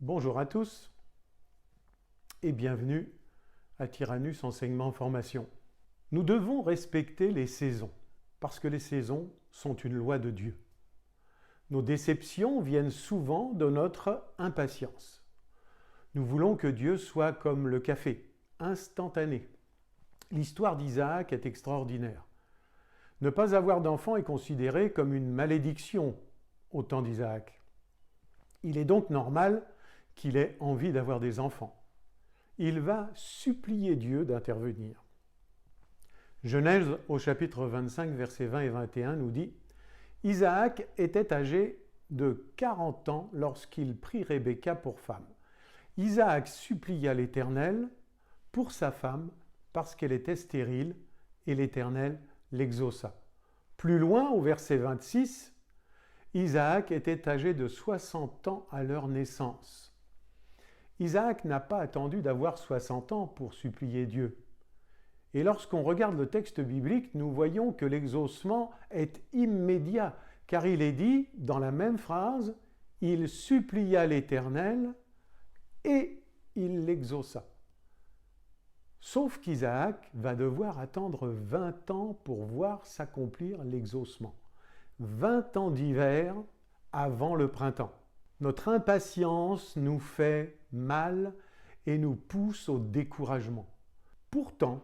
Bonjour à tous et bienvenue à Tyrannus Enseignement Formation. Nous devons respecter les saisons parce que les saisons sont une loi de Dieu. Nos déceptions viennent souvent de notre impatience. Nous voulons que Dieu soit comme le café, instantané. L'histoire d'Isaac est extraordinaire. Ne pas avoir d'enfant est considéré comme une malédiction au temps d'Isaac. Il est donc normal qu'il ait envie d'avoir des enfants. Il va supplier Dieu d'intervenir. Genèse au chapitre 25, versets 20 et 21 nous dit « Isaac était âgé de 40 ans lorsqu'il prit Rebecca pour femme. Isaac supplia l'Éternel pour sa femme parce qu'elle était stérile et l'Éternel l'exauça. » Plus loin, au verset 26, Isaac était âgé de 60 ans à leur naissance. Isaac n'a pas attendu d'avoir 60 ans pour supplier Dieu. Et lorsqu'on regarde le texte biblique, nous voyons que l'exaucement est immédiat, car il est dit dans la même phrase, « Il supplia l'Éternel et il l'exauça ». Sauf qu'Isaac va devoir attendre 20 ans pour voir s'accomplir l'exaucement. 20 ans d'hiver avant le printemps. Notre impatience nous fait mal et nous pousse au découragement. Pourtant,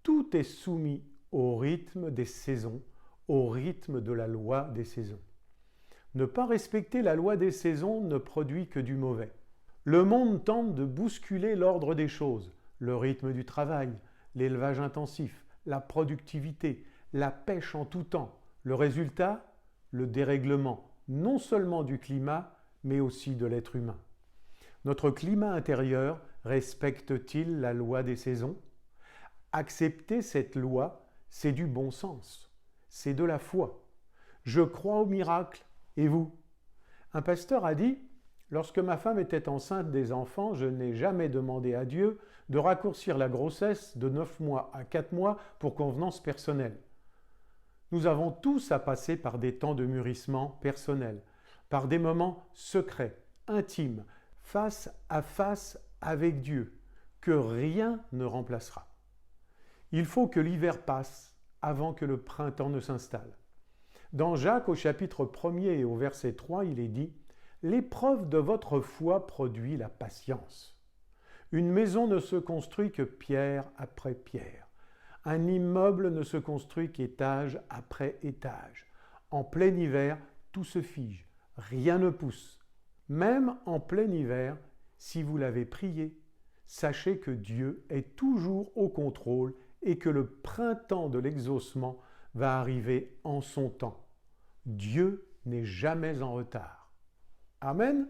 tout est soumis au rythme des saisons, au rythme de la loi des saisons. Ne pas respecter la loi des saisons ne produit que du mauvais. Le monde tente de bousculer l'ordre des choses, le rythme du travail, l'élevage intensif, la productivité, la pêche en tout temps. Le résultat, le dérèglement, non seulement du climat, mais aussi de l'être humain. Notre climat intérieur respecte-t-il la loi des saisons? Accepter cette loi, c'est du bon sens, c'est de la foi. Je crois au miracle, et vous? Un pasteur a dit « Lorsque ma femme était enceinte des enfants, je n'ai jamais demandé à Dieu de raccourcir la grossesse de 9 mois à 4 mois pour convenance personnelle. » Nous avons tous à passer par des temps de mûrissement personnel, par des moments secrets, intimes, face à face avec Dieu, que rien ne remplacera. Il faut que l'hiver passe avant que le printemps ne s'installe. Dans Jacques, au chapitre 1er et au verset 3, il est dit « L'épreuve de votre foi produit la patience. Une maison ne se construit que pierre après pierre. Un immeuble ne se construit qu'étage après étage. En plein hiver, tout se fige. Rien ne pousse. Même en plein hiver, si vous l'avez prié, sachez que Dieu est toujours au contrôle et que le printemps de l'exaucement va arriver en son temps. Dieu n'est jamais en retard. Amen.